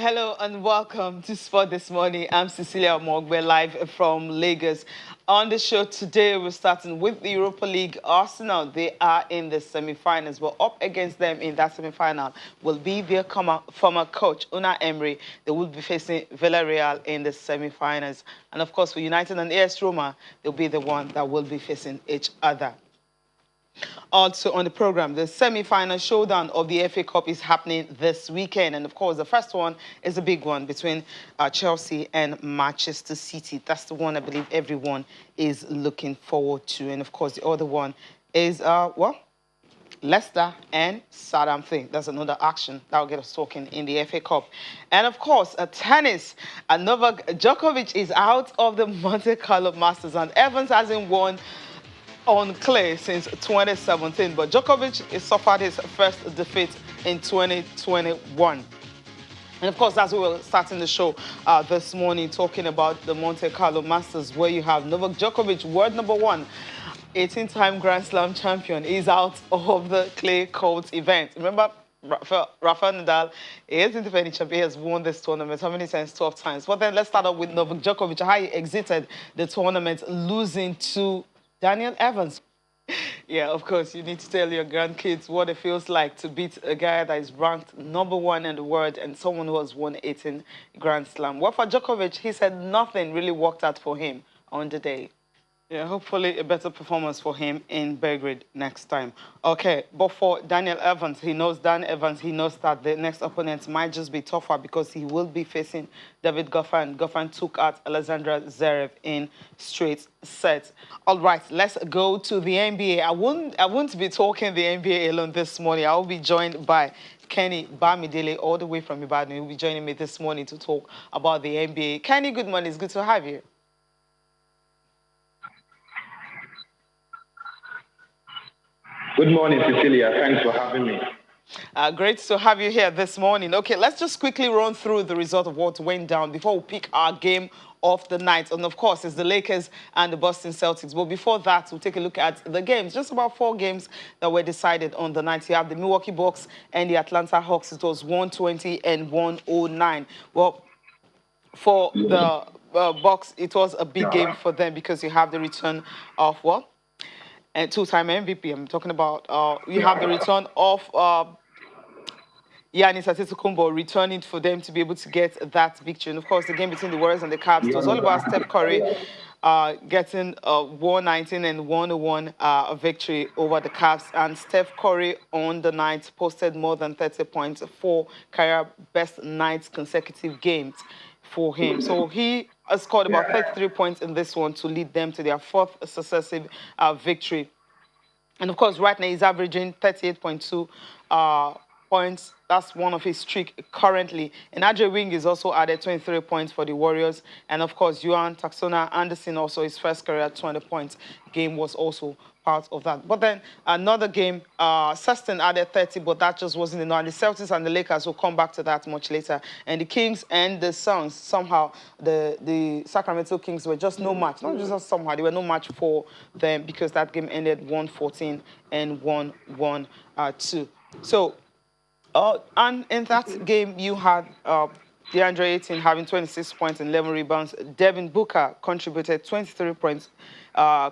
Hello and welcome to Sport This Morning. I'm Cecilia Mogbe, live from Lagos. On the show today, we're starting with the Europa League. Arsenal, they are in the semi-finals. We're up against them in that semi-final. Will be their former coach, Unai Emery. They will be facing Villarreal in the semi-finals. And of course, for United and AS Roma, they'll be the one that will be facing each other. Also on the program, the semi-final showdown of the FA Cup is happening this weekend. And of course, the first one is a big one between Chelsea and Manchester City. That's the one I believe everyone is looking forward to. And of course, the other one is, Leicester and Southampton. That's another action that will get us talking in the FA Cup. And of course, tennis. Novak Djokovic is out of the Monte Carlo Masters, and Evans hasn't won on clay since 2017, but Djokovic has suffered his first defeat in 2021. And of course, that's where we're starting the show this morning, talking about the Monte Carlo Masters, where you have Novak Djokovic, world number one, 18-time Grand Slam champion, is out of the clay court event. Remember, Rafael Nadal, he is the defending champion, he has won this tournament. How many times? 12 times. But then let's start off with Novak Djokovic, how he exited the tournament, losing to Daniel Evans. Yeah, of course, you need to tell your grandkids what it feels like to beat a guy that is ranked number one in the world and someone who has won 18 Grand Slam. Well, for Djokovic, he said nothing really worked out for him on the day. Yeah, hopefully a better performance for him in Belgrade next time. Okay, but for Daniel Evans, he knows that the next opponent might just be tougher because he will be facing David Goffin. Goffin took out Alexander Zverev in straight sets. All right, let's go to the NBA. I won't be talking the NBA alone this morning. I will be joined by Kenny Bamidele all the way from Ibadan. He will be joining me this morning to talk about the NBA. Kenny, good morning. It's good to have you. Good morning, Cecilia. Thanks for having me. Great to have you here this morning. Okay, let's just quickly run through the result of what went down before we pick our game of the night. And of course, it's the Lakers and the Boston Celtics. But before that, we'll take a look at the games. Just about 4 games that were decided on the night. You have the Milwaukee Bucks and the Atlanta Hawks. It was 120 and 109. Well, for the Bucks, it was a big game for them because you have the return of what? And 2-time MVP. I'm talking about you have the return of Giannis Antetokounmpo returning for them to be able to get that victory. And of course, the game between the Warriors and the Cavs, it was all about Steph Curry getting a 119 and 101 victory over the Cavs. And Steph Curry on the night posted more than 30 points, 4 career best nights consecutive games for him. So he scored about 33 points in this one to lead them to their 4th successive victory. And of course, right now he's averaging 38.2 points. That's one of his streak currently. And Ajay Wing is also added 23 points for the Warriors. And of course, Johan Taxona Anderson, also his first career 20 points game, was also part of that. But then another game, Sexton added 30, but that just wasn't enough. And the Celtics and the Lakers will come back to that much later. And the Kings and the Suns, somehow the Sacramento Kings were just no match. Not just somehow, they were no match for them because that game ended 114 and 112. So, and in that game, you had DeAndre Ayton having 26 points and 11 rebounds. Devin Booker contributed 23 points.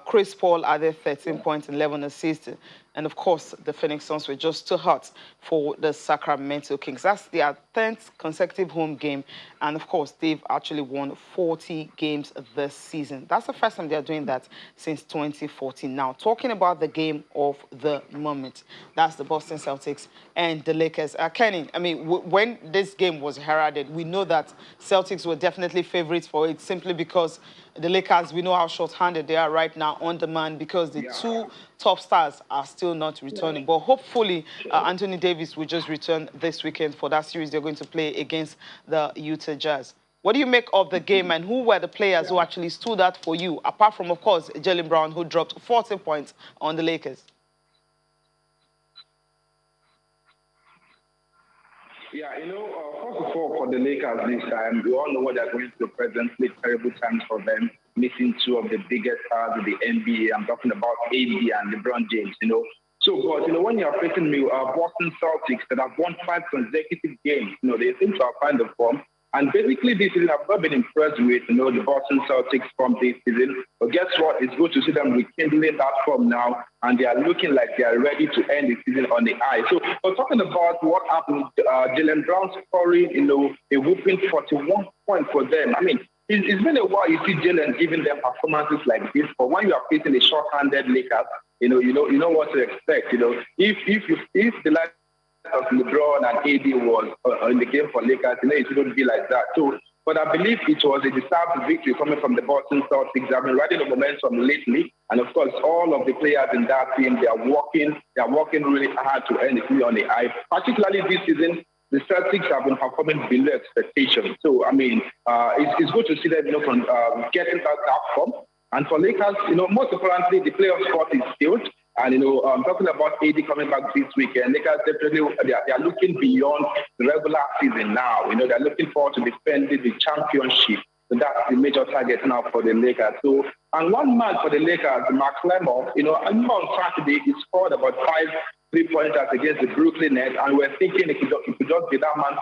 Chris Paul added 13 points and 11 assists. And of course, the Phoenix Suns were just too hot for the Sacramento Kings. That's their 10th consecutive home game. And of course, they've actually won 40 games this season. That's the first time they're doing that since 2014. Now, talking about the game of the moment, that's the Boston Celtics and the Lakers. Kenny, I mean, when this game was heralded, we know that Celtics were definitely favorites for it simply because the Lakers, we know how short-handed they are right now on demand because the 2 top stars are still not returning. But hopefully, Anthony Davis will just return this weekend for that series they're going to play against the Utah Jazz. What do you make of the game, and who were the players who actually stood out for you, apart from, of course, Jaylen Brown, who dropped 40 points on the Lakers? Yeah, first of all, for the Lakers this time, we all know what they're going through presently, terrible times for them, missing 2 of the biggest stars in the NBA. I'm talking about AD and LeBron James, So, but, when you're facing Boston Celtics that have won 5 consecutive games, they seem to have found the form. And basically, this season, I've not been impressed with, the Boston Celtics from this season. But guess what? It's good to see them rekindling that form now, and they are looking like they are ready to end the season on the high. So, we're talking about what happened. Jaylen Brown scoring, a whooping 41 points for them. I mean, it's been a while you see Jaylen giving them performances like this. But when you are facing a short-handed Lakers, you know what to expect. If the likes of LeBron and AD was in the game for Lakers, it shouldn't be like that. So, but I believe it was a deserved victory coming from the Boston Celtics. They've been riding the momentum lately, and of course, all of the players in that team, they are working really hard to end the season on the high. Particularly this season, the Celtics have been performing below expectations. So, I mean, it's good to see them, from getting that form. And for Lakers, most importantly, the playoff spot is sealed. And, talking about AD coming back this weekend, Lakers definitely, they are looking beyond the regular season now. They're looking forward to defending the championship. So that's the major target now for the Lakers. So, and one man for the Lakers, Mark Lemon, on Saturday, he scored about 5 3-pointers against the Brooklyn Nets, and we're thinking it could just be that man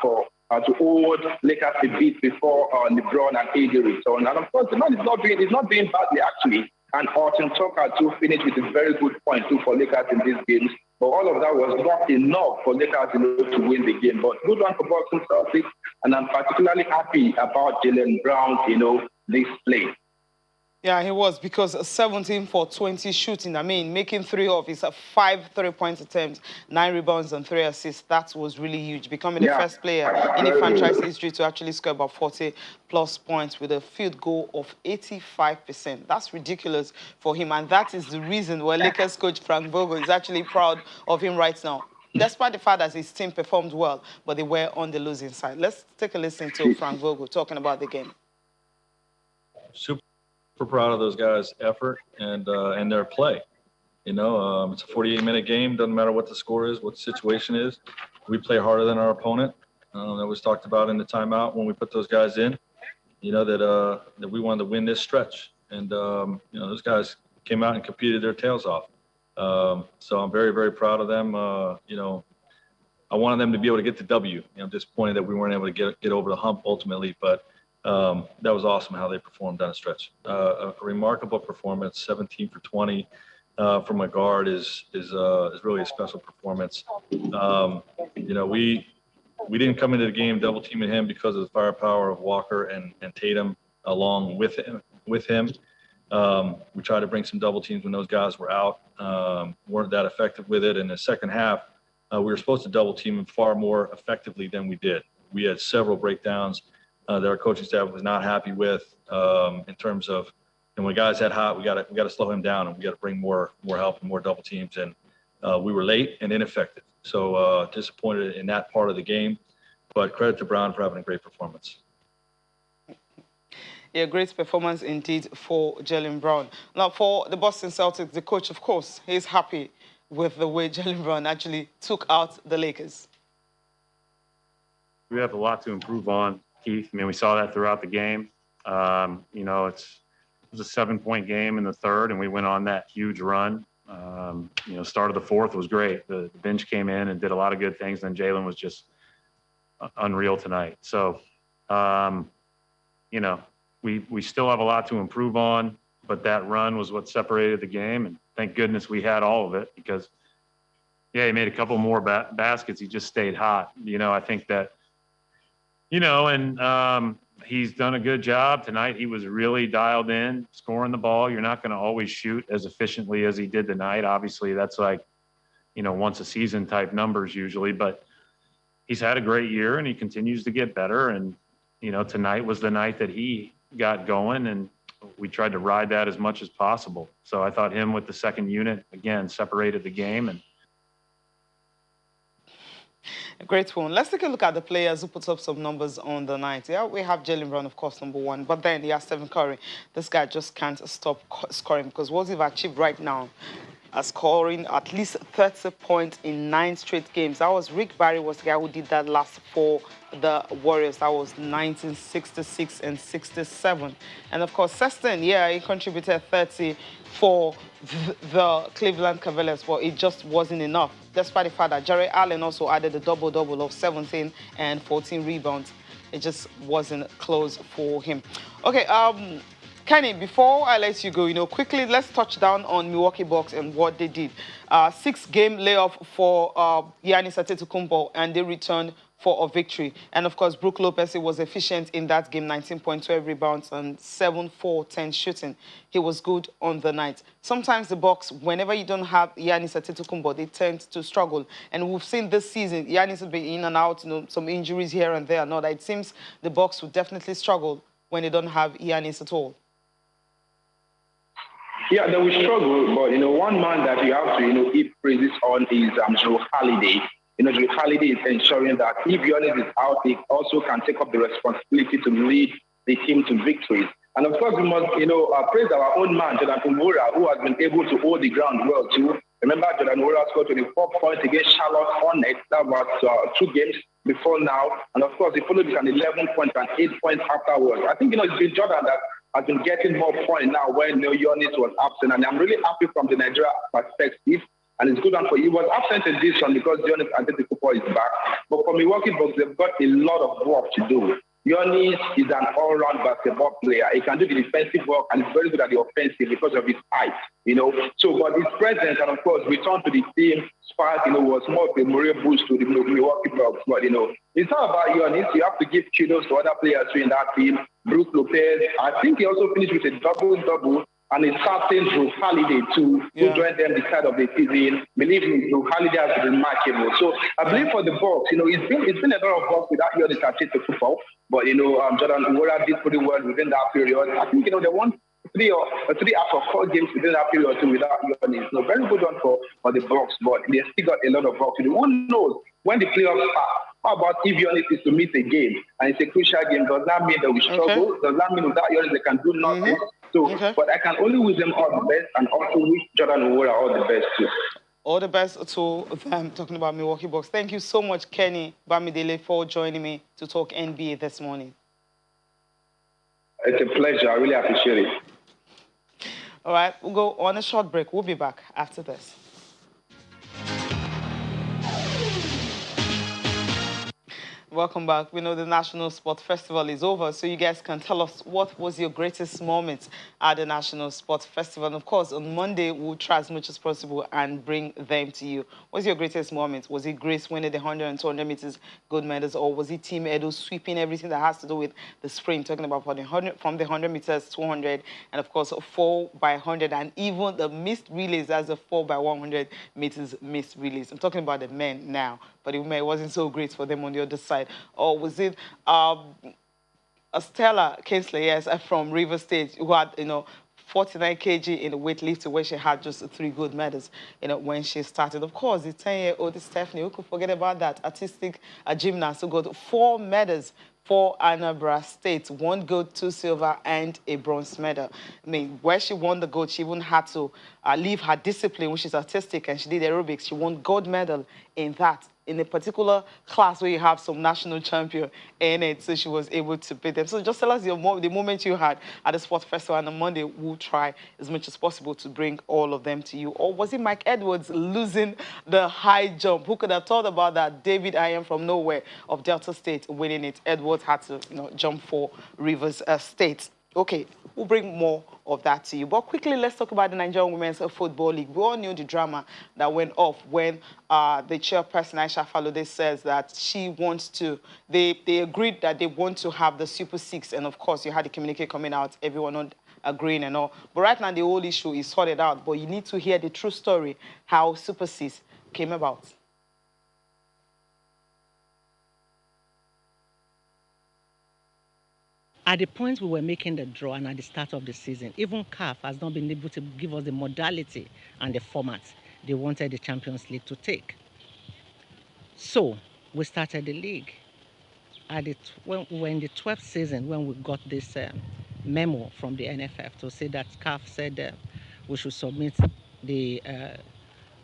to hold Lakers a bit before LeBron and AD return. And of course, the man is not doing badly actually. And Horton Tucker too finished with a very good point too for Lakers in these games. But all of that was not enough for Lakers to win the game. But good one for Boston Celtics, and I'm particularly happy about Jaylen Brown's this play. Yeah, he was, because 17 for 20 shooting. I mean, making 3 of his 5 3-point attempts, 9 rebounds and 3 assists. That was really huge, becoming the first player in the franchise history to actually score about 40-plus points with a field goal of 85%. That's ridiculous for him, and that is the reason why Lakers coach Frank Vogel is actually proud of him right now. Despite the fact that his team performed well, but they were on the losing side. Let's take a listen to Frank Vogel talking about the game. Super proud of those guys' effort and their play. It's a 48-minute game. Doesn't matter what the score is, what the situation is. We play harder than our opponent. That was talked about in the timeout when we put those guys in. That we wanted to win this stretch, and those guys came out and competed their tails off. So I'm very, very proud of them. I wanted them to be able to get the W. I'm disappointed that we weren't able to get over the hump ultimately, but that was awesome how they performed down the stretch. A remarkable performance. 17 for 20 from a guard is really a special performance. We didn't come into the game double teaming him because of the firepower of Walker and Tatum along with him. We tried to bring some double teams when those guys were out. Weren't that effective with it. In the second half, we were supposed to double team him far more effectively than we did. We had several breakdowns that our coaching staff was not happy with in terms of, and when guys had hot, we got to slow him down, and we got to bring more help and more double teams. And we were late and ineffective. So disappointed in that part of the game, but credit to Brown for having a great performance. Yeah, great performance indeed for Jaylen Brown. Now, for the Boston Celtics, the coach, of course, he's happy with the way Jaylen Brown actually took out the Lakers. We have a lot to improve on, Keith. I mean, we saw that throughout the game. It was a 7-point game in the third, and we went on that huge run. Start of the fourth was great. The bench came in and did a lot of good things. Then Jaylen was just unreal tonight. So, we still have a lot to improve on, but that run was what separated the game. And thank goodness we had all of it because, he made a couple more baskets. He just stayed hot. I think that, he's done a good job tonight. He was really dialed in, scoring the ball. You're not going to always shoot as efficiently as he did tonight. Obviously, that's like, once a season type numbers usually, but he's had a great year and he continues to get better. And, tonight was the night that he got going, and we tried to ride that as much as possible. So I thought him with the second unit, again, separated the game. And a great one. Let's take a look at the players who put up some numbers on the night. Yeah, we have Jaylen Brown, of course, number 1. But then he has Stephen Curry. This guy just can't stop scoring because what he's achieved right now, scoring at least 30 points in 9 straight games. That was Rick Barry was the guy who did that last for the Warriors. That was 1966 and 67. And of course, Sexton, yeah, he contributed 30 for the Cleveland Cavaliers, but it just wasn't enough. Despite the fact that Jerry Allen also added a double-double of 17 and 14 rebounds. It just wasn't close for him. Okay, Kenny, before I let you go, quickly, let's touch down on Milwaukee Bucks and what they did. 6-game layoff for Giannis Antetokounmpo, and they returned for a victory. And, of course, Brook Lopez was efficient in that game, 19.12 rebounds and 7-4-10 shooting. He was good on the night. Sometimes the Bucks, whenever you don't have Giannis Antetokounmpo, they tend to struggle. And we've seen this season, Giannis has been in and out, some injuries here and there. No, it seems the Bucks would definitely struggle when they don't have Giannis at all. Yeah, they will struggle, but one man that you have to heap praises on is Joe Holiday. Joe Holiday is ensuring that if Giannis is out, he also can take up the responsibility to lead the team to victories. And of course, we must praise our own man, Jonathan Wora, who has been able to hold the ground well too. Remember, Jonathan Wora scored 24 points against Charlotte Hornets. That was 2 games before now. And of course, he followed with an 11 points and 8 points afterwards. I think it's been Jordan that has been getting more points now when Giannis was absent. And I'm really happy from the Nigeria perspective. And it's good one for you. He was absent in this one because Giannis Antetokounmpo is back. But for Milwaukee Bucks, they've got a lot of work to do. Giannis is an all-round basketball player. He can do the defensive work and he's very good at the offensive because of his height, So, but his presence and, of course, return to the team spark, was more of a morale boost to the Milwaukee Bucks. But, it's not about Giannis. You have to give kudos to other players in that team. Brook Lopez, I think he also finished with a double-double. And a certain Drew Holiday too, who joined them the start of the season. Believe me, Drew Holiday has been remarkable. So I believe for the Bucks, it's been a lot of work without Giannis Antetokounmpo. But Jordan Nwora did pretty well within that period. I think they won 3 out of 4 games within that period too without Giannis. So very good one for the Bucks, but they still got a lot of work to do. Who knows when the playoffs start? How about if Giannis is to miss a game and it's a crucial game? Does that mean that we struggle? Does that mean without Giannis they can do nothing? So, but I can only wish them all the best and also wish Jordan Nwora all the best too. All the best to them, talking about Milwaukee Bucks. Thank you so much, Kenny Bamidele, for joining me to talk NBA this morning. It's a pleasure. I really appreciate it. All right, we'll go on a short break. We'll be back after this. Welcome back. We know the National Sport Festival is over, so you guys can tell us what was your greatest moment at the National Sport Festival. And of course, on Monday, we'll try as much as possible and bring them to you. What's your greatest moment? Was it Grace winning the 100 and 200 meters gold medals, or was it Team Edo sweeping everything that has to do with the sprint, talking about from the 100 meters, 200, and of course, 4 by 100, and even the missed relays as a 4 by 100 meters missed relays. I'm talking about the men now, but it wasn't so great for them on the other side. Or was it Stella Kinsley, yes, from River State, who had, 49 kg in the weightlifting, where she had just 3 gold medals, when she started. Of course, the 10-year-old Stephanie, who could forget about that, artistic gymnast who got 4 medals for Anambra State, 1 gold, 2 silver, and a bronze medal. I mean, where she won the gold, she even had to leave her discipline, which is artistic, and she did aerobics. She won gold medal in that, in a particular class where you have some national champion in it, so she was able to beat them. So just tell us the moment you had at the sports festival, and on Monday we'll try as much as possible to bring all of them to you. Or was it Mike Edwards losing the high jump? Who could have thought about that? David Iron from nowhere of Delta State winning it. Edwards had to jump for Rivers State. Okay, we'll bring more of that to you. But quickly, let's talk about the Nigerian Women's Football League. We all knew the drama that went off when the chairperson, Aisha Falode, says that she wants to, they agreed that they want to have the Super 6. And of course, you had the communique coming out, everyone not agreeing and all. But right now, the whole issue is sorted out. But you need to hear the true story, how Super 6 came about. At the point we were making the draw and at the start of the season, even CAF has not been able to give us the modality and the format they wanted the Champions League to take. So we started the league. When we were in the 12th season when we got this memo from the NFF to say that CAF said we should submit the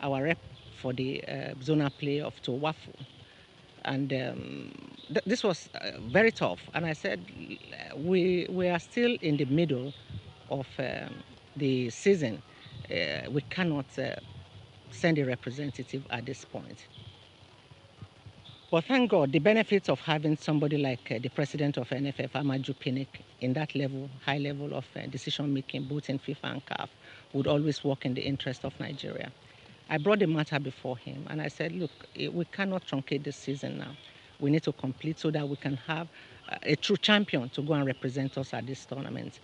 our rep for the zonal playoff to Wafu, and this was very tough. And I said, we are still in the middle of the season. We cannot send a representative at this point. But thank God, the benefits of having somebody like the president of NFF, Amaju Pinnick, in that level, high level of decision making, both in FIFA and CAF, would always work in the interest of Nigeria. I brought the matter before him and I said, look, we cannot truncate this season now. We need to complete so that we can have a true champion to go and represent us at this tournament.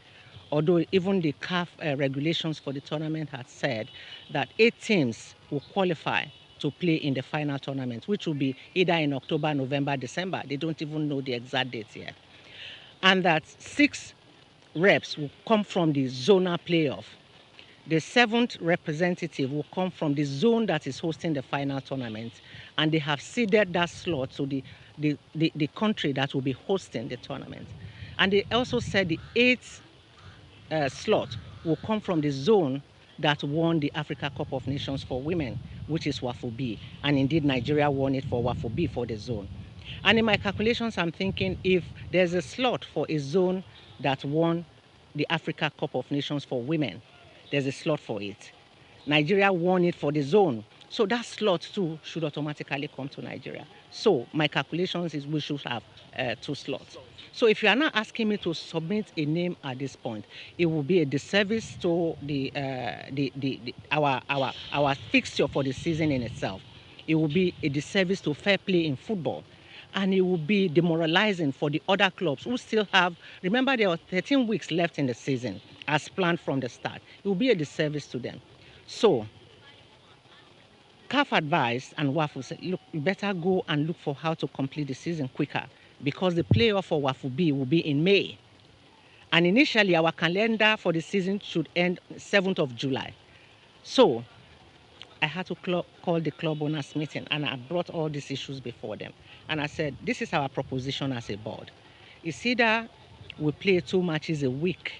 Although even the CAF regulations for the tournament had said that 8 teams will qualify to play in the final tournament, which will be either in October, November, December. They don't even know the exact dates yet. And that 6 reps will come from the zonal playoff. The 7th representative will come from the zone that is hosting the final tournament. And they have ceded that slot to the country that will be hosting the tournament. And they also said the 8th slot will come from the zone that won the Africa Cup of Nations for women, which is WAFU B. And indeed, Nigeria won it for WAFU B for the zone. And in my calculations, I'm thinking if there's a slot for a zone that won the Africa Cup of Nations for women, there's a slot for it. Nigeria won it for the zone. So that slot too should automatically come to Nigeria. So my calculations is we should have 2 slots. So if you are not asking me to submit a name at this point, it will be a disservice to our fixture for the season in itself. It will be a disservice to fair play in football. And it will be demoralizing for the other clubs who still have, remember there are 13 weeks left in the season as planned from the start. It will be a disservice to them. So CAF advised and WAFU said, look, you better go and look for how to complete the season quicker because the playoff for WAFU B will be in May. And initially, our calendar for the season should end 7th of July. So I had to call the club owners meeting and I brought all these issues before them. And I said, this is our proposition as a board. It's either we play 2 matches a week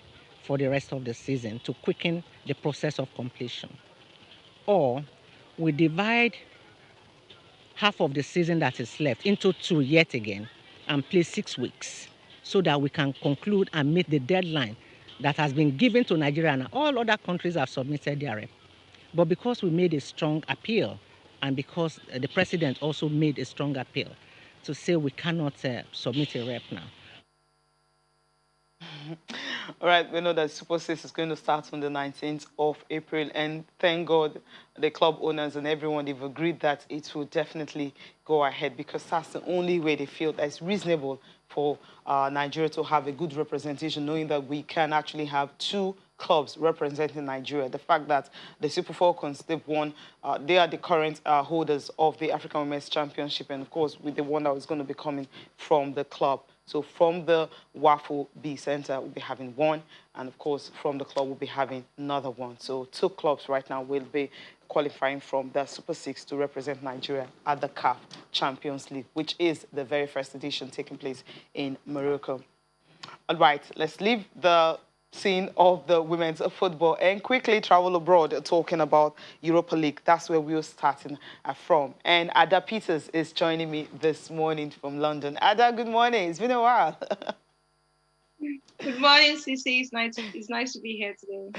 for the rest of the season to quicken the process of completion, or we divide half of the season that is left into 2 yet again and play 6 weeks so that we can conclude and meet the deadline that has been given to Nigeria, and all other countries have submitted their rep. But because we made a strong appeal and because the president also made a strong appeal to say we cannot submit a rep now. All right, we know that Super 6 is going to start on the 19th of April, and thank God the club owners and everyone, they've agreed that it will definitely go ahead because that's the only way they feel that it's reasonable for Nigeria to have a good representation, knowing that we can actually have 2 clubs representing Nigeria. The fact that the Super Falcons, they've won, they are the current holders of the African Women's Championship, and of course, with the one that was going to be coming from the club. So from the WAFU B Center, we'll be having 1, and of course, from the club, we'll be having another 1. So 2 clubs right now will be qualifying from the Super 6 to represent Nigeria at the CAF Champions League, which is the very first edition taking place in Morocco. All right, let's leave the scene of the women's football and quickly travel abroad talking about Europa League. That's where we're starting from. And Ada Peters is joining me this morning from London. Ada, good morning. It's been a while. Good morning, Sissy. It's nice to be here today.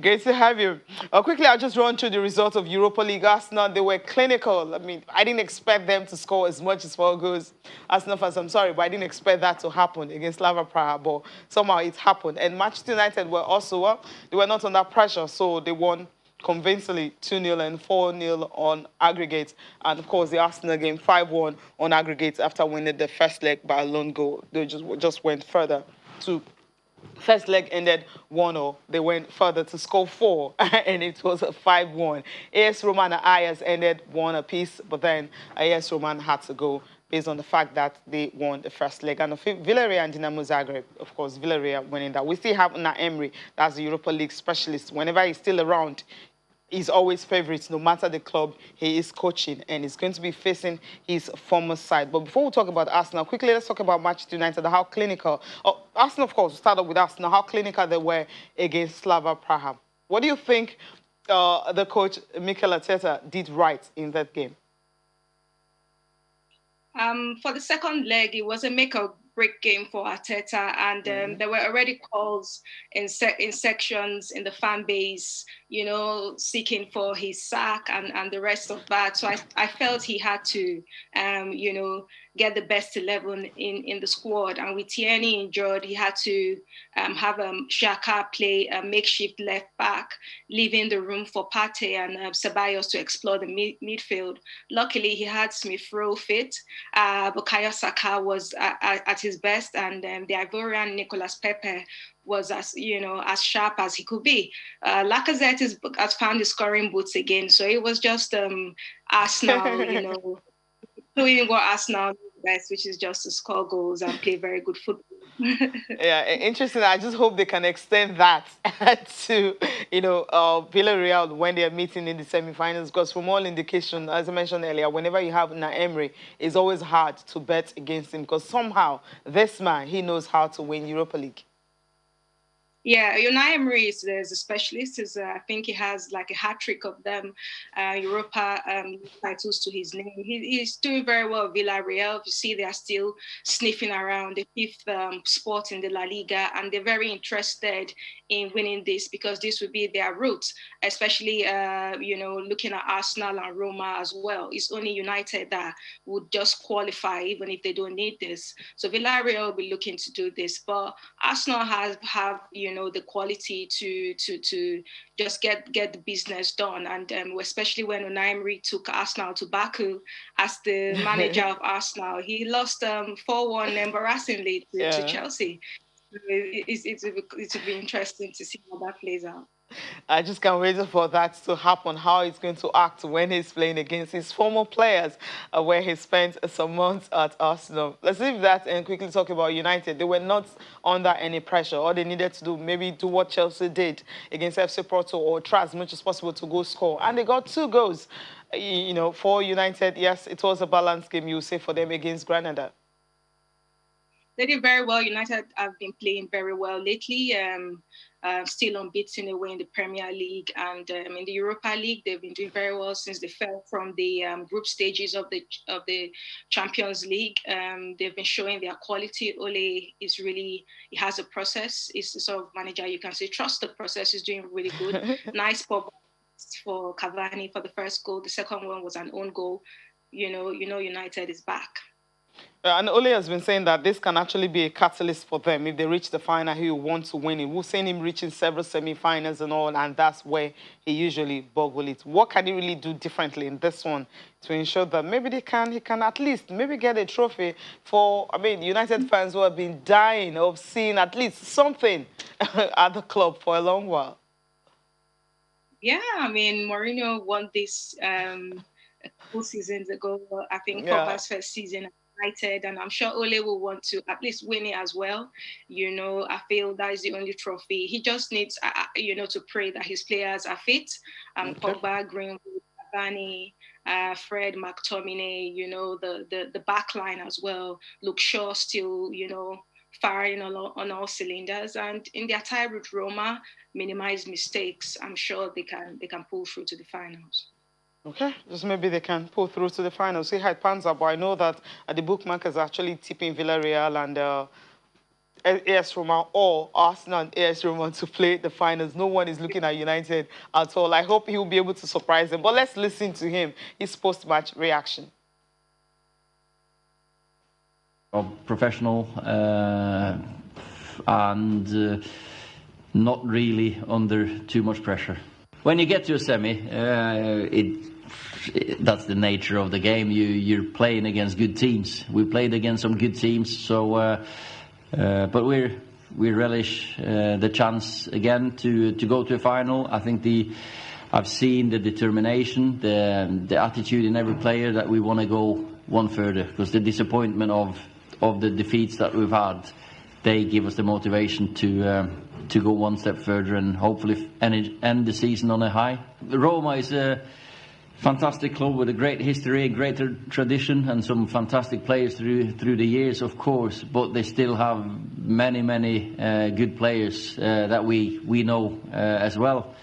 Great to have you. Quickly, I'll just run through the results of Europa League. Arsenal, they were clinical. I mean, I didn't expect them to score as much as far goes. Arsenal fans, I'm sorry, but I didn't expect that to happen against Slava Praha, but somehow it happened. And Manchester United were also, well, they were not under pressure, so they won convincingly 2-0 and 4-0 on aggregate. And of course, the Arsenal game 5-1 on aggregate after winning the first leg by a lone goal. They just went further to first leg ended 1-0. They went further to score 4, and it was a 5-1. AS Roma and Ajax ended 1 apiece, but then AS Roma had to go based on the fact that they won the first leg. And Villarreal and Dinamo Zagreb, of course, Villarreal winning that. We still have Una Emery, that's the Europa League specialist. Whenever he's still around, he's always favourites, no matter the club he is coaching, and he's going to be facing his former side. But before we talk about Arsenal, quickly let's talk about Manchester United, how clinical. Oh, Arsenal, of course, we'll start off with Arsenal, how clinical they were against Slava Praha. What do you think the coach, Mikel Arteta, did right in that game? For the second leg, it was a make or break game for Arteta, and there were already calls in sections in the fan base, seeking for his sack and the rest of that. So I felt he had to, get the best 11 in the squad. And with Tierney injured, he had to have Xhaka play a makeshift left back, leaving the room for Partey and Ceballos to explore the midfield. Luckily, he had Smith Rowe fit. Bukayo Saka was at his best, and the Ivorian Nicolas Pepe was as sharp as he could be. Lacazette has found his scoring boots again, so it was just Arsenal, doing what Arsenal do best, which is just to score goals and play very good football. Yeah, interesting. I just hope they can extend that to, Villarreal when they are meeting in the semi-finals. Because from all indication, as I mentioned earlier, whenever you have Unai Emery, it's always hard to bet against him because somehow this man, he knows how to win Europa League. Yeah, Unai Emery is a specialist. I think he has like a hat trick of them, Europa titles to his name. He's doing very well at Villarreal. You see, they are still sniffing around the fifth spot in the La Liga, and they're very interested in winning this because this would be their route, especially, looking at Arsenal and Roma as well. It's only United that would just qualify even if they don't need this. So Villarreal will be looking to do this, but Arsenal have the quality to just get the business done, and especially when Unai Emery took Arsenal to Baku as the manager of Arsenal, he lost 4-1 embarrassingly to Chelsea. It will be interesting to see how that plays out. I just can't wait for that to happen, how he's going to act when he's playing against his former players, where he spent some months at Arsenal. Let's leave that and quickly talk about United. They were not under any pressure. All they needed to do, maybe do what Chelsea did against FC Porto or try as much as possible to go score. And they got 2 goals. For United, yes, it was a balanced game, you say, for them against Granada. They did very well. United have been playing very well lately. Still unbeaten away in the Premier League, and in the Europa League, they've been doing very well since they fell from the group stages of the Champions League. They've been showing their quality. Ole is he has a process. He's the sort of manager you can say trust the process. He's doing really good. Nice pop for Cavani for the first goal. The second one was an own goal. United is back. And Ole has been saying that this can actually be a catalyst for them. If they reach the final, he will want to win it. We've seen him reaching several semi-finals and all, and that's where he usually boggle it. What can he really do differently in this one to ensure that maybe he can at least maybe get a trophy for, United fans who have been dying of seeing at least something at the club for a long while? Yeah, Mourinho won this a couple seasons ago. I think Pogba's first season. United, and I'm sure Ole will want to at least win it as well. I feel that is the only trophy. He just needs, to pray that his players are fit. Pogba, Greenwood, Cavani, Fred, McTominay, the back line as well. Luke Shaw still, firing on all cylinders. And in their tie with Roma, minimize mistakes. I'm sure they can pull through to the finals. Okay, just maybe they can pull through to the final. See how it pans out. But I know that the bookmakers are actually tipping Villarreal and AS Roma or Arsenal and AS Roma to play the finals. No one is looking at United at all. I hope he will be able to surprise them. But let's listen to him, his post-match reaction. Professional and not really under too much pressure. When you get to a semi, that's the nature of the game. You're playing against good teams. We played against some good teams, so but we relish the chance again to go to a final. I think I've seen the determination, the attitude in every player that we want to go one further, because the disappointment of the defeats that we've had, they give us the motivation to go one step further and hopefully end the season on a high. Roma is a fantastic club with a great history, a great tradition, and some fantastic players through the years, of course. But they still have many good players that we know as well.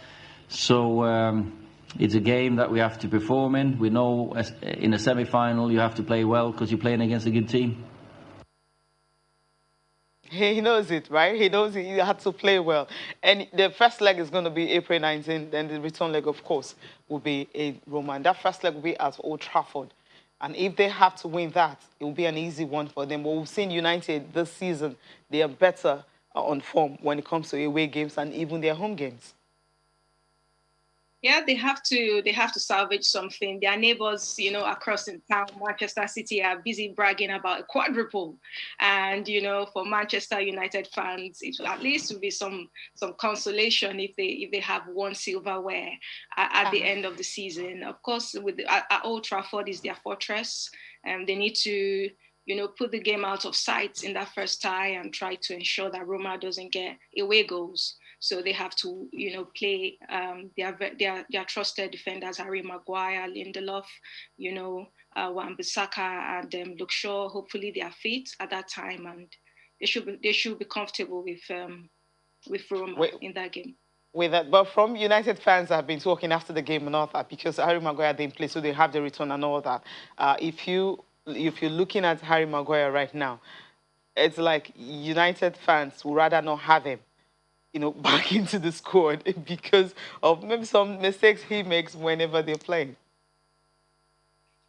So it's a game that we have to perform in. We know in a semi-final you have to play well because you're playing against a good team. He knows it, right? He knows he had to play well. And the first leg is going to be April 19th. Then the return leg, of course, will be in Roma. And that first leg will be at Old Trafford. And if they have to win that, it will be an easy one for them. But we've seen United this season, they are better on form when it comes to away games and even their home games. Yeah, they have to salvage something. Their neighbors, across in town, Manchester City, are busy bragging about a quadruple. And for Manchester United fans, it will at least be some consolation if they have won silverware at the end of the season. Of course, at Old Trafford is their fortress, and they need to put the game out of sight in that first tie and try to ensure that Roma doesn't get away goals. So they have to, play their trusted defenders, Harry Maguire, Lindelof, Wan-Bissaka, and Luke Shaw. Hopefully they are fit at that time, and they should be comfortable with Roma in that game. With that, but from United fans have been talking after the game and all that, because Harry Maguire didn't play, so they have the return and all that. If you're looking at Harry Maguire right now, it's like United fans would rather not have him, back into the squad because of maybe some mistakes he makes whenever they're playing.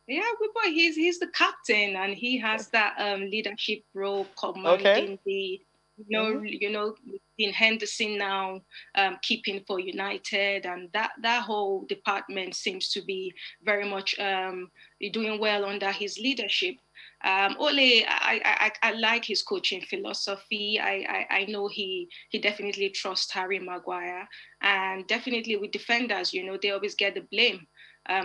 Yeah, but he's the captain and he has that leadership role, commanding the in Henderson now keeping for United, and that whole department seems to be very much doing well under his leadership. Ole, I like his coaching philosophy. I know he definitely trusts Harry Maguire, and definitely with defenders, they always get the blame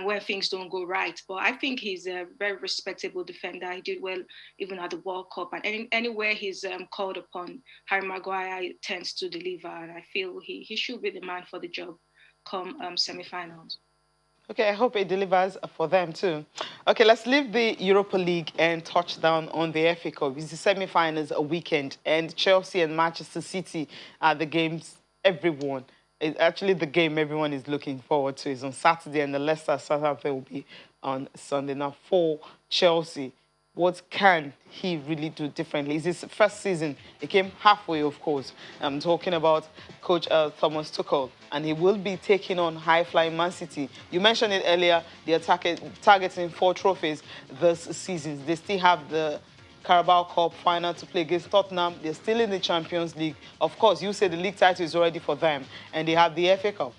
when things don't go right. But I think he's a very respectable defender. He did well even at the World Cup, and anywhere he's called upon, Harry Maguire tends to deliver, and I feel he should be the man for the job come semi-finals. Okay, I hope it delivers for them too. Okay, let's leave the Europa League and touch down on the FA Cup. It's the semi-finals a weekend, and Chelsea and Manchester City are the games everyone. It's actually the game everyone is looking forward to. Is on Saturday, and the Leicester Southampton will be on Sunday. Now, for Chelsea, what can he really do differently? It's his first season. He came halfway, of course. I'm talking about Coach Thomas Tuchel, and he will be taking on high-flying Man City. You mentioned it earlier. They are targeting 4 trophies this season. They still have the Carabao Cup final to play against Tottenham. They're still in the Champions League. Of course, you say the league title is already for them, and they have the FA Cup.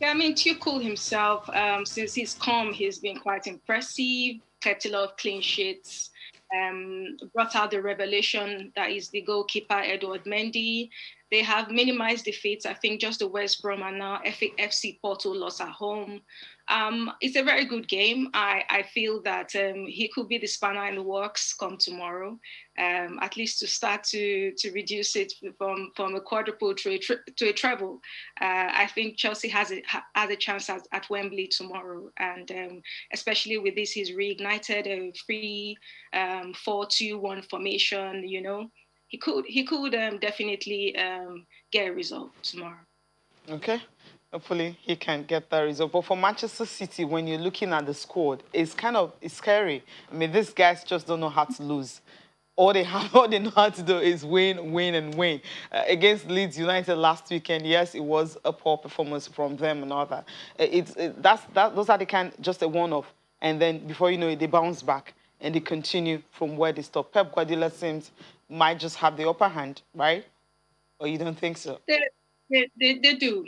Yeah, I mean, Tuchel himself, since he's come, he's been quite impressive, kept a lot of clean sheets, brought out the revelation that is the goalkeeper, Edouard Mendy. They have minimized defeats. I think just the West Brom and now FC Porto lost at home. It's a very good game. I feel that he could be the spanner in the works come tomorrow, at least to start to reduce it from a quadruple to a treble. I think Chelsea has a chance at Wembley tomorrow, and especially with this, he's reignited a 3-4-2-1 formation. He could definitely get a result tomorrow. Okay. Hopefully he can get that result. But for Manchester City, when you're looking at the squad, it's scary. I mean, these guys just don't know how to lose. All they know how to do is win, win, and win. Against Leeds United last weekend, yes, it was a poor performance from them and all that. Those are the kind, just a one-off. And then before you know it, they bounce back and they continue from where they stopped. Pep Guardiola might just have the upper hand, right? Or you don't think so? They do.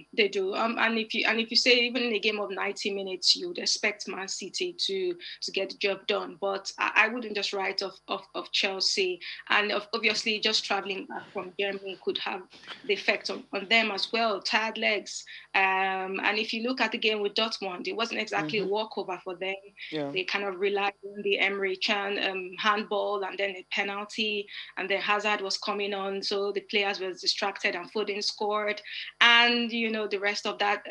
And if you say even in a game of 90 minutes, you'd expect Man City to get the job done. But I wouldn't just write off Chelsea. And obviously, just traveling back from Germany could have the effect on them as well. Tired legs. And if you look at the game with Dortmund, it wasn't exactly a walkover for them. Yeah. They kind of relied on the Emre Can handball and then a penalty, and then Hazard was coming on, so the players were distracted and Foden scored. And the rest of that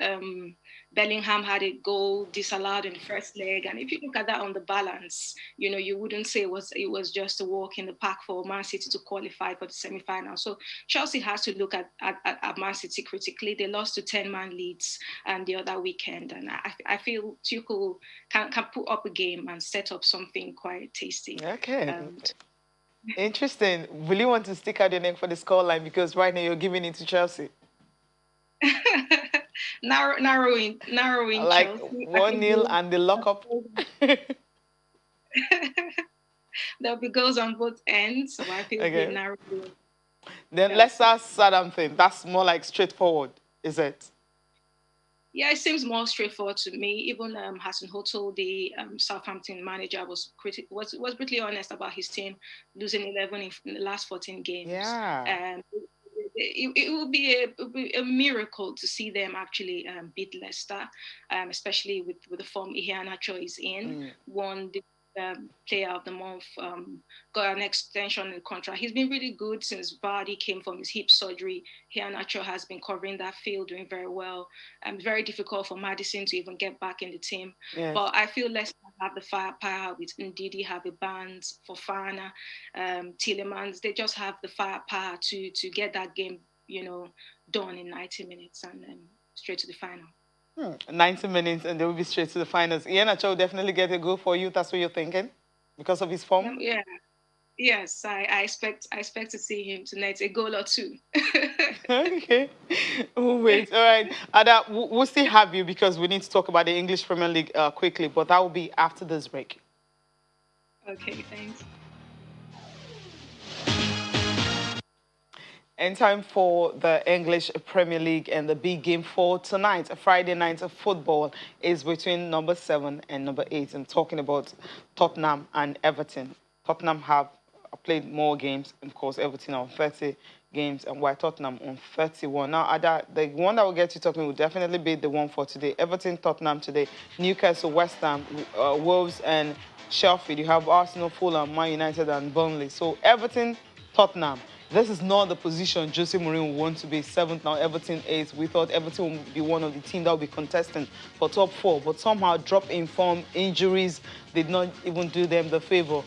Bellingham had a goal disallowed in the first leg, and if you look at that on the balance, you wouldn't say it was just a walk in the park for Man City to qualify for the semi-final. So Chelsea has to look at Man City critically. They lost to 10-man leads the other weekend, and I feel Tuchel can put up a game and set up something quite tasty. Okay. Interesting. Will you want to stick out your name for the scoreline, because right now you're giving it to Chelsea? narrowing like Chelsea. 1-0 and the lockup. There'll be goals on both ends, so I feel okay. narrowing. Then let's start Southampton. That's more like straightforward, is it? Yeah, it seems more straightforward to me. Even Hasenhuttl, the Southampton manager, was brutally honest about his team losing 11 in the last 14 games. Yeah. It will be a miracle to see them actually beat Leicester, especially with the form Iheanacho is in. Won the Player of the Month, got an extension in the contract. He's been really good since Vardy came from his hip surgery. Iheanacho has been covering that field, doing very well. Very difficult for Maddison to even get back in the team. Yes. But I feel Leicester have the firepower with Ndidi, have a Barnes, Fofana, Tielemans. They just have the firepower to get that game, done in 90 minutes and then straight to the final. 90 minutes and they will be straight to the finals. Iheanacho will definitely get a goal for you. That's what you're thinking, because of his form. Yeah. Yes, I expect to see him tonight, a goal or two. Okay. Wait. All right. Ada, we'll still have you because we need to talk about the English Premier League quickly, but that will be after this break. Okay, thanks. And time for the English Premier League, and the big game for tonight, a Friday night of football, is between number 7 and number 8. I'm talking about Tottenham and Everton. Tottenham have played more games, of course. Everton on 30 games, and while Tottenham on 31. Now, Ada, the one that will get you talking will definitely be the one for today. Everton, Tottenham today. Newcastle, West Ham, Wolves, and Sheffield. You have Arsenal, Fulham, Man United, and Burnley. So Everton, Tottenham. This is not the position Jose Mourinho wants to be. 7th now, Everton 8th. We thought Everton would be one of the teams that would be contesting for top 4, but somehow drop in form, injuries did not even do them the favor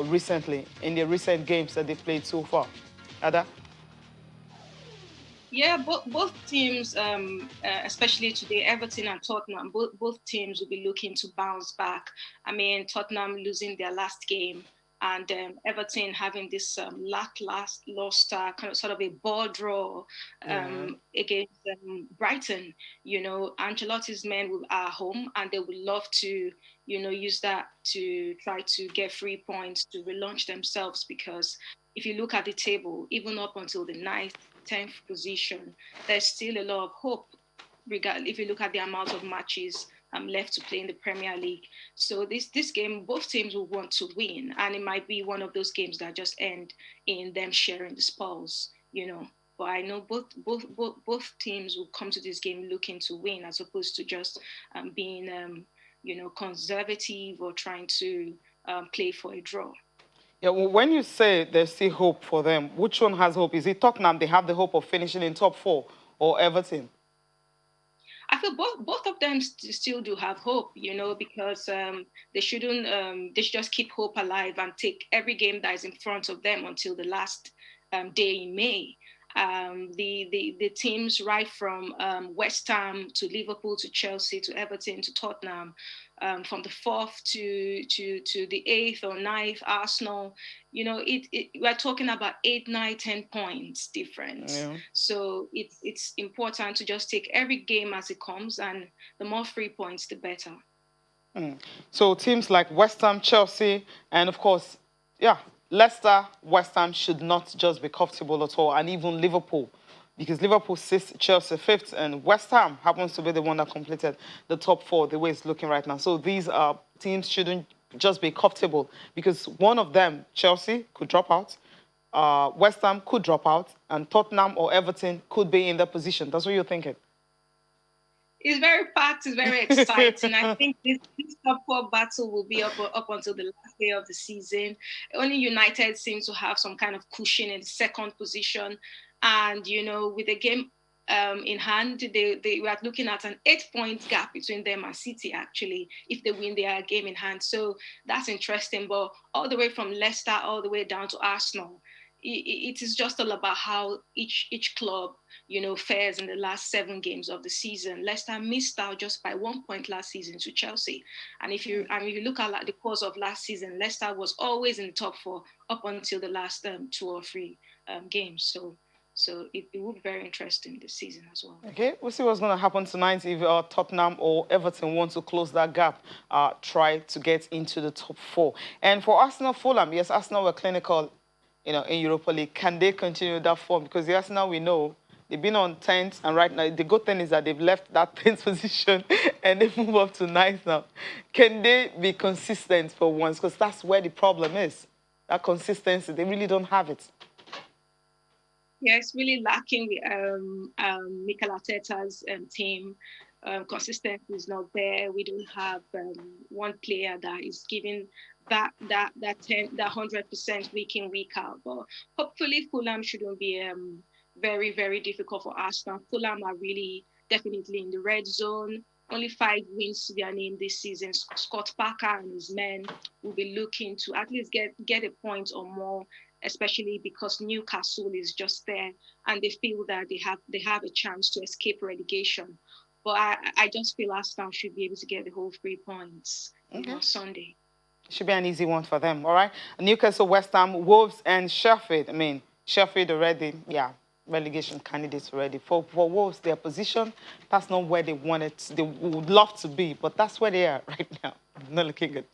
recently in the recent games that they played so far. Ada? Yeah, both teams, especially today, Everton and Tottenham, both teams will be looking to bounce back. I mean, Tottenham losing their last game, and Everton having this lackluster kind of sort of a ball draw against Brighton. Ancelotti's men are home, and they would love to, use that to try to get 3 points to relaunch themselves. Because if you look at the table, even up until the 9th, 10th position, there's still a lot of hope. If you look at the amount of matches left to play in the Premier League. So this game, both teams will want to win, and it might be one of those games that just end in them sharing the spoils, But I know both teams will come to this game looking to win, as opposed to just being, conservative or trying to play for a draw. Yeah, well, when you say there's still hope for them, which one has hope? Is it Tottenham, they have the hope of finishing in top 4, or Everton? I feel both of them still do have hope, because they should just keep hope alive and take every game that is in front of them until the last day in May. The teams right from West Ham to Liverpool to Chelsea to Everton to Tottenham, from the 4th to the 8th or 9th, Arsenal, we're talking about 8, 9, 10 points difference. Yeah. So it's important to just take every game as it comes, and the more 3 points, the better. So teams like West Ham, Chelsea, and of course, Leicester, West Ham should not just be comfortable at all, and even Liverpool, because Liverpool 6th, Chelsea 5th, and West Ham happens to be the one that completed the top 4 the way it's looking right now. So these teams shouldn't just be comfortable, because one of them, Chelsea, could drop out, West Ham could drop out, and Tottenham or Everton could be in that position. That's what you're thinking? It's very packed. It's very exciting. I think this top 4 battle will be up until the last day of the season. Only United seems to have some kind of cushion in the 2nd position. And, with the game in hand. They were looking at an 8-point gap between them and City, actually, if they win their game in hand. So that's interesting. But all the way from Leicester all the way down to Arsenal, it is just all about how each club, fares in the last 7 games of the season. Leicester missed out just by 1 point last season to Chelsea. And if you look at the course of last season, Leicester was always in the top 4 up until the last 2 or 3 games. So it will be very interesting this season as well. Okay, we'll see what's going to happen tonight if Tottenham or Everton want to close that gap, try to get into the top 4. And for Arsenal, Fulham, yes, Arsenal were clinical, in Europa League. Can they continue that form? Because the Arsenal, we know, they've been on 10th, and right now, the good thing is that they've left that 10th position and they move up to 9th now. Can they be consistent for once? Because that's where the problem is. That consistency, they really don't have it. Yeah, it's really lacking with Mikel Arteta's team. Consistency is not there. We don't have one player that is giving that 100% week in, week out. But hopefully Fulham shouldn't be very, very difficult for Arsenal. Fulham are really definitely in the red zone. Only 5 wins to their name this season. Scott Parker and his men will be looking to at least get a point or more, especially because Newcastle is just there and they feel that they have a chance to escape relegation. But I just feel Arsenal should be able to get the whole 3 points on Sunday. Should be an easy one for them, all right? Newcastle, West Ham, Wolves, and Sheffield. I mean, Sheffield already, relegation candidates already. For Wolves, their position, that's not where they wanted. They would love to be, but that's where they are right now. Not looking good.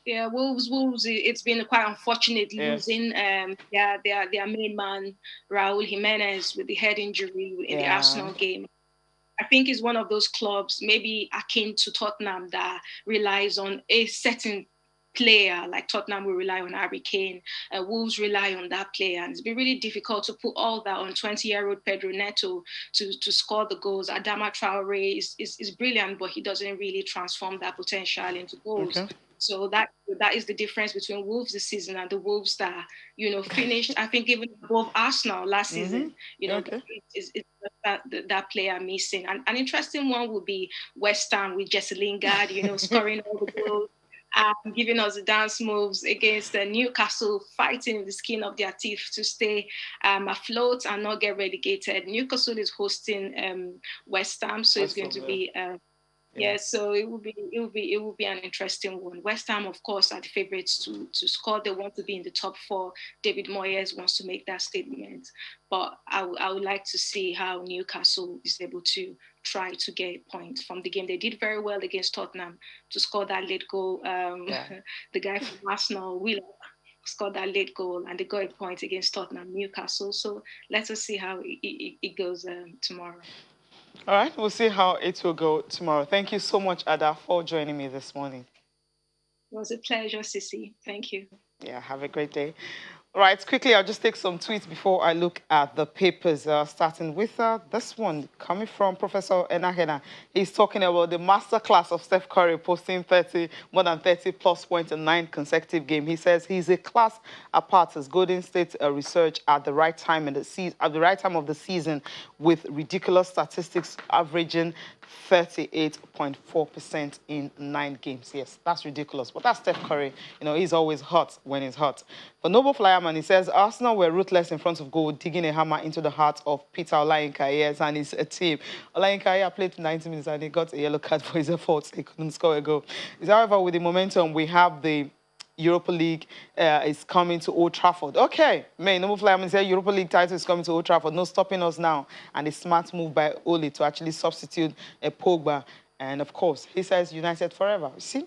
Yeah, Wolves. It's been quite unfortunate losing. Their main man Raúl Jiménez with the head injury in the Arsenal game. I think it's one of those clubs, maybe akin to Tottenham, that relies on a certain player, like Tottenham will rely on Harry Kane. Wolves rely on that player, and it's been really difficult to put all that on 20-year-old Pedro Neto to score the goals. Adama Traore is brilliant, but he doesn't really transform that potential into goals. Okay. So that is the difference between Wolves this season and the Wolves that finished, I think, even above Arsenal last season. It's that player missing. And an interesting one would be West Ham with Jesse Lingard, scoring all the goals. Giving us the dance moves against Newcastle, fighting with the skin of their teeth to stay afloat and not get relegated. Newcastle is hosting West Ham, so it's going to be so it will be an interesting one. West Ham, of course, are the favourites to score. They want to be in the top 4. David Moyes wants to make that statement, but I would like to see how Newcastle is able to try to get a point from the game. They did very well against Tottenham to score that late goal. The guy from Arsenal, Wheeler, scored that late goal, and they got a point against Tottenham, Newcastle. So let us see how it goes tomorrow. All right, we'll see how it will go tomorrow. Thank you so much, Ada, for joining me this morning. It was a pleasure, Sissy. Thank you. Yeah, have a great day. All right, quickly, I'll just take some tweets before I look at the papers, starting with this one coming from Professor Enahena. He's talking about the masterclass of Steph Curry posting more than 30-plus points in 9 consecutive games. He says he's a class apart as Golden State research at the right time in the season, at the right time of the season, with ridiculous statistics averaging 38.4% in 9 games. Yes, that's ridiculous. But that's Steph Curry. He's always hot when he's hot. For Noble Flyerman, he says, Arsenal were ruthless in front of goal, digging a hammer into the heart of Peter Olayinka, yes, and his team. Olayinka played 90 minutes and he got a yellow card for his efforts. He couldn't score a goal. However, with the momentum, we have the Europa League is coming to Old Trafford. Okay, Noble Flyerman said Europa League title is coming to Old Trafford. No stopping us now. And a smart move by Ole to actually substitute Pogba. And of course, he says United forever. See?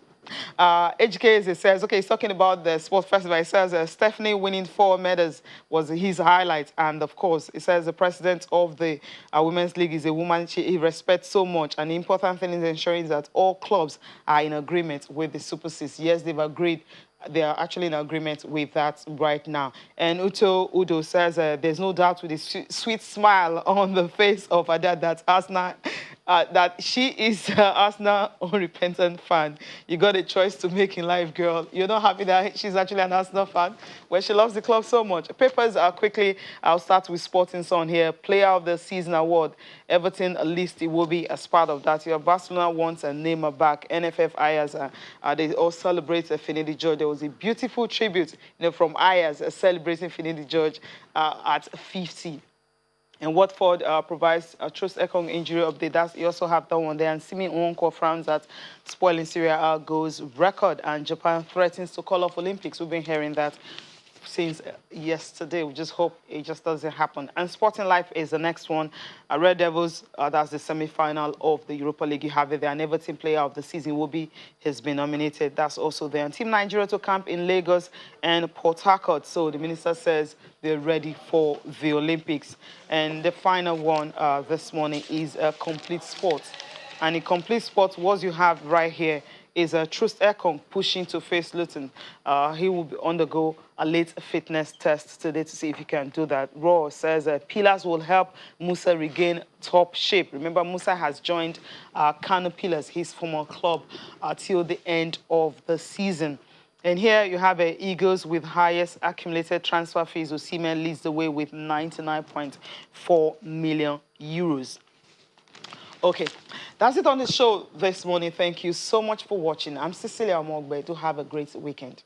HK says, okay, he's talking about the sports festival. He says Stephanie winning 4 medals was his highlight. And of course, he says the president of the Women's League is a woman he respects so much. And the important thing is ensuring that all clubs are in agreement with the Super 6. Yes, they've agreed. They are actually in agreement with that right now. And Udo says there's no doubt with the sweet smile on the face of Ada that Arsenal that she is Arsenal unrepentant fan. You got a choice to make in life, girl. You're not happy that she's actually an Arsenal fan, where she loves the club so much. Papers are quickly. I'll start with Sporting Sun here. Player of the Season award. Everton list it will be as part of that. Your Barcelona wants a Neymar back. NFF Ayers, they all celebrate Finidi George. There was a beautiful tribute, from Ayers celebrating Finidi George at 50. And Watford provides a Trust Ekong injury update. You also have that one there. And Simi Nwankwo frowns at spoiling Serie A goals record. And Japan threatens to call off Olympics. We've been hearing that since yesterday. We just hope it just doesn't happen. And Sporting Life is the next one. Red Devils, that's the semi-final of the Europa League. You have it there. And Everton player of the season has been nominated. That's also there. And Team Nigeria to camp in Lagos and Port Harcourt. So the minister says they're ready for the Olympics. And the final one this morning is Complete Sports. And in Complete Sports, what you have right here is Trust Ekong pushing to face Luton. He will undergo a late fitness test today to see if he can do that. Raw says Pillars will help Musa regain top shape. Remember, Musa has joined Kano Pillars, his former club, till the end of the season. And here you have Eagles with highest accumulated transfer fees. Osimhen leads the way with 99.4 million euros. Okay, that's it on the show this morning. Thank you so much for watching. I'm Cecilia Omogbe. Do have a great weekend.